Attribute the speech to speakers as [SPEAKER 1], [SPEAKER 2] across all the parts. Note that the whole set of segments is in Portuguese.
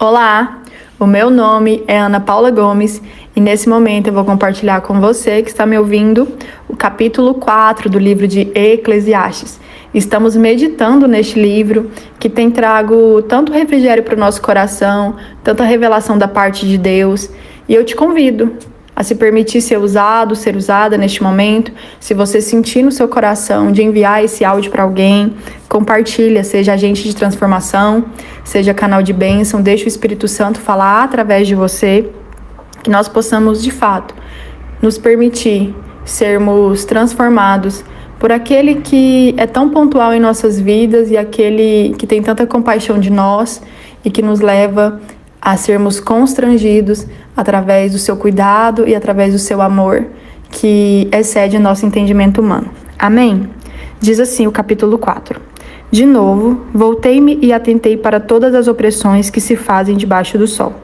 [SPEAKER 1] Olá, o meu nome é Ana Paula Gomes e nesse momento eu vou compartilhar com você que está me ouvindo o capítulo 4 do livro de Eclesiastes. Estamos meditando neste livro que tem trago tanto refrigério para o nosso coração, tanta revelação da parte de Deus, e eu te convido a se permitir ser usado, ser usada neste momento. Se você sentir no seu coração de enviar esse áudio para alguém, compartilha, seja agente de transformação, seja canal de bênção, deixa o Espírito Santo falar através de você, que nós possamos, de fato, nos permitir sermos transformados por aquele que é tão pontual em nossas vidas e aquele que tem tanta compaixão de nós e que nos leva a sermos constrangidos através do seu cuidado e através do seu amor, que excede o nosso entendimento humano. Amém? Diz assim o capítulo 4. De novo, voltei-me e atentei para todas as opressões que se fazem debaixo do sol.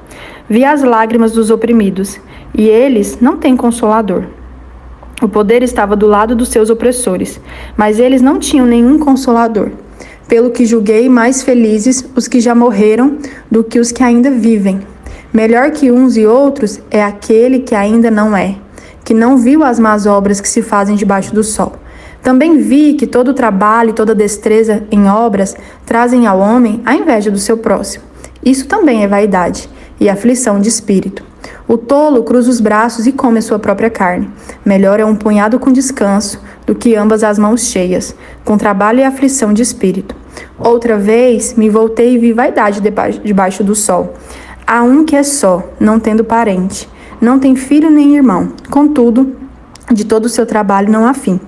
[SPEAKER 1] Vi as lágrimas dos oprimidos, e eles não têm consolador. O poder estava do lado dos seus opressores, mas eles não tinham nenhum consolador. Pelo que julguei mais felizes os que já morreram do que os que ainda vivem. Melhor que uns e outros é aquele que ainda não é, que não viu as más obras que se fazem debaixo do sol. Também vi que todo trabalho e toda destreza em obras trazem ao homem a inveja do seu próximo. Isso também é vaidade e aflição de espírito. O tolo cruza os braços e come a sua própria carne. Melhor é um punhado com descanso do que ambas as mãos cheias, com trabalho e aflição de espírito. Outra vez me voltei e vi vaidade debaixo do sol. Há um que é só, não tendo parente, não tem filho nem irmão. Contudo, de todo o seu trabalho não há fim.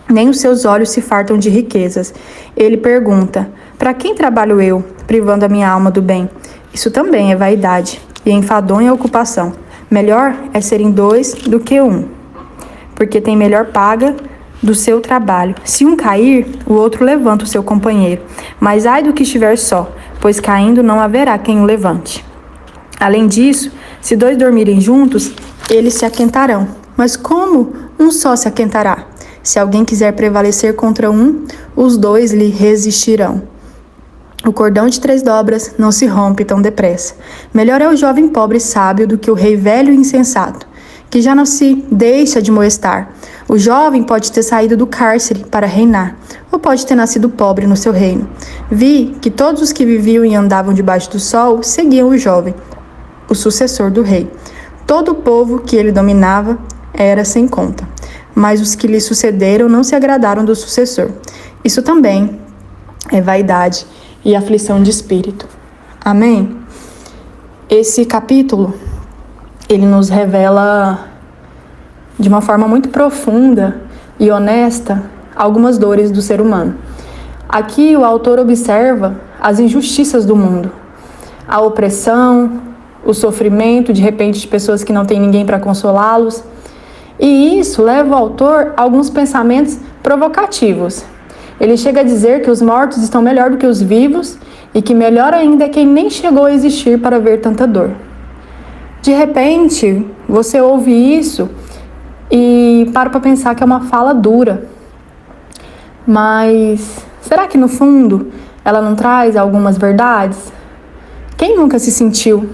[SPEAKER 1] Nem os seus olhos se fartam de riquezas. Ele pergunta: para quem trabalho eu, privando a minha alma do bem? Isso também é vaidade e enfadonha ocupação. Melhor é serem dois do que um, porque tem melhor paga do seu trabalho. Se um cair, o outro levanta o seu companheiro. Mas ai do que estiver só, pois caindo não haverá quem o levante. Além disso, se dois dormirem juntos, eles se aquentarão. Mas como um só se aquentará? Se alguém quiser prevalecer contra um, os dois lhe resistirão. O cordão de 3 dobras não se rompe tão depressa. Melhor é o jovem pobre e sábio do que o rei velho e insensato, que já não se deixa de molestar. O jovem pode ter saído do cárcere para reinar, ou pode ter nascido pobre no seu reino. Vi que todos os que viviam e andavam debaixo do sol seguiam o jovem, o sucessor do rei. Todo o povo que ele dominava era sem conta, mas os que lhe sucederam não se agradaram do sucessor. Isso também é vaidade e aflição de espírito. Amém? Esse capítulo, ele nos revela de uma forma muito profunda e honesta algumas dores do ser humano. Aqui o autor observa as injustiças do mundo, a opressão, o sofrimento de repente de pessoas que não têm ninguém para consolá-los. E isso leva o autor a alguns pensamentos provocativos. Ele chega a dizer que os mortos estão melhor do que os vivos e que melhor ainda é quem nem chegou a existir para ver tanta dor. De repente, você ouve isso e para pensar que é uma fala dura. Mas será que no fundo ela não traz algumas verdades? Quem nunca se sentiu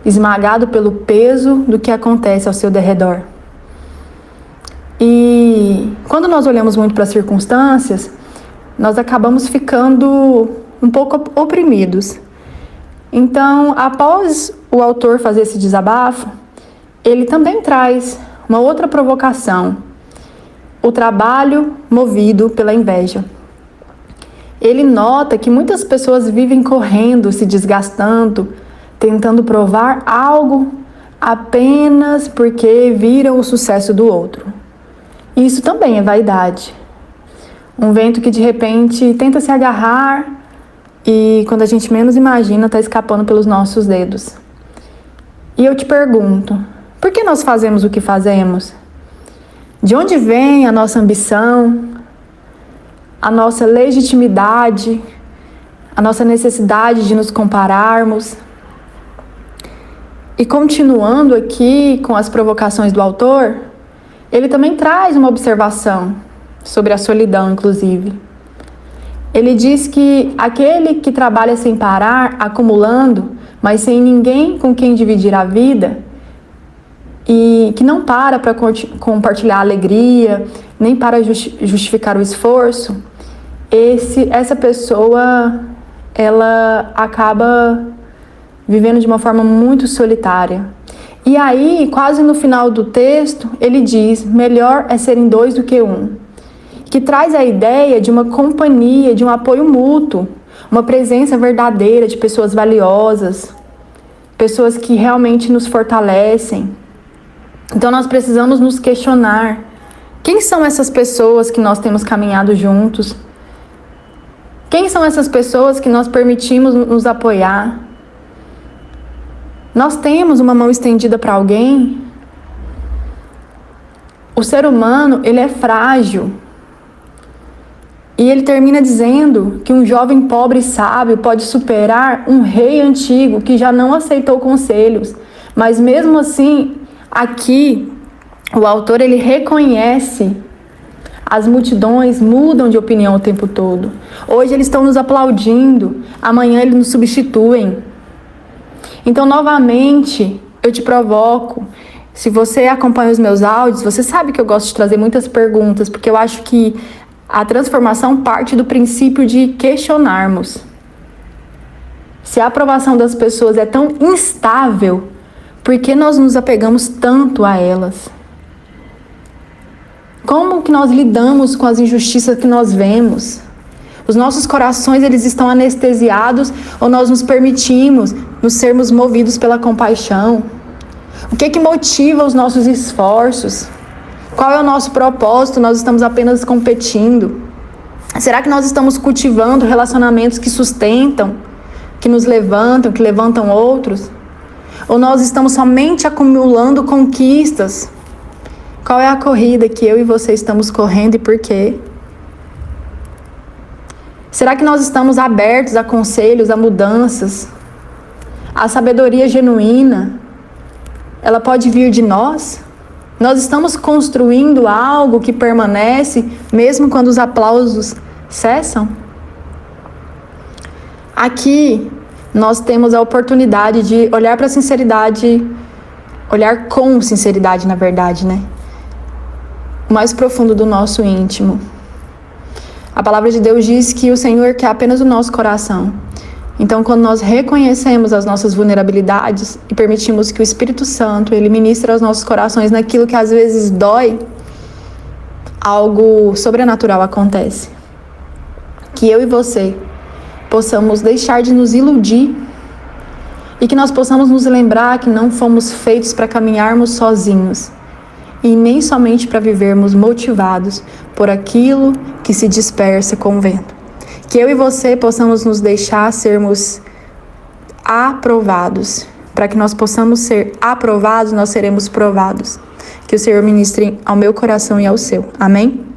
[SPEAKER 1] esmagado pelo peso do que acontece ao seu derredor? E quando nós olhamos muito para as circunstâncias, nós acabamos ficando um pouco oprimidos. Então, após o autor fazer esse desabafo, ele também traz uma outra provocação: o trabalho movido pela inveja. Ele nota que muitas pessoas vivem correndo, se desgastando, tentando provar algo apenas porque viram o sucesso do outro. Isso também é vaidade. Um vento que de repente tenta se agarrar e quando a gente menos imagina está escapando pelos nossos dedos. E eu te pergunto, por que nós fazemos o que fazemos? De onde vem a nossa ambição, a nossa legitimidade, a nossa necessidade de nos compararmos? E continuando aqui com as provocações do autor, ele também traz uma observação sobre a solidão, inclusive. Ele diz que aquele que trabalha sem parar, acumulando, mas sem ninguém com quem dividir a vida e que não para compartilhar a alegria, nem para justificar o esforço, essa pessoa, ela acaba vivendo de uma forma muito solitária. E aí, quase no final do texto, ele diz: melhor é serem dois do que um, que traz a ideia de uma companhia, de um apoio mútuo, uma presença verdadeira de pessoas valiosas, pessoas que realmente nos fortalecem. Então nós precisamos nos questionar: quem são essas pessoas que nós temos caminhado juntos? Quem são essas pessoas que nós permitimos nos apoiar? Nós temos uma mão estendida para alguém? O ser humano, ele é frágil. E ele termina dizendo que um jovem pobre e sábio pode superar um rei antigo que já não aceitou conselhos. Mas mesmo assim, aqui, o autor, ele reconhece: as multidões mudam de opinião o tempo todo. Hoje eles estão nos aplaudindo, amanhã eles nos substituem. Então, novamente, eu te provoco. Se você acompanha os meus áudios, você sabe que eu gosto de trazer muitas perguntas, porque eu acho que a transformação parte do princípio de questionarmos. Se a aprovação das pessoas é tão instável, por que nós nos apegamos tanto a elas? Como que nós lidamos com as injustiças que nós vemos? Os nossos corações, eles estão anestesiados ou nós nos permitimos nos sermos movidos pela compaixão? O que motiva os nossos esforços? Qual é o nosso propósito? Nós estamos apenas competindo? Será que nós estamos cultivando relacionamentos que sustentam, que nos levantam, que levantam outros? Ou nós estamos somente acumulando conquistas? Qual é a corrida que eu e você estamos correndo e por quê? Será que nós estamos abertos a conselhos, a mudanças? A sabedoria genuína, ela pode vir de nós? Nós estamos construindo algo que permanece, mesmo quando os aplausos cessam? Aqui, nós temos a oportunidade de olhar para a sinceridade, olhar com sinceridade, na verdade, né? O mais profundo do nosso íntimo. A palavra de Deus diz que o Senhor quer apenas o nosso coração. Então, quando nós reconhecemos as nossas vulnerabilidades e permitimos que o Espírito Santo, ele ministre aos nossos corações naquilo que às vezes dói, algo sobrenatural acontece. Que eu e você possamos deixar de nos iludir e que nós possamos nos lembrar que não fomos feitos para caminharmos sozinhos e nem somente para vivermos motivados por aquilo que se dispersa com o vento. Que eu e você possamos nos deixar sermos aprovados. Para que nós possamos ser aprovados, nós seremos provados. Que o Senhor ministre ao meu coração e ao seu. Amém?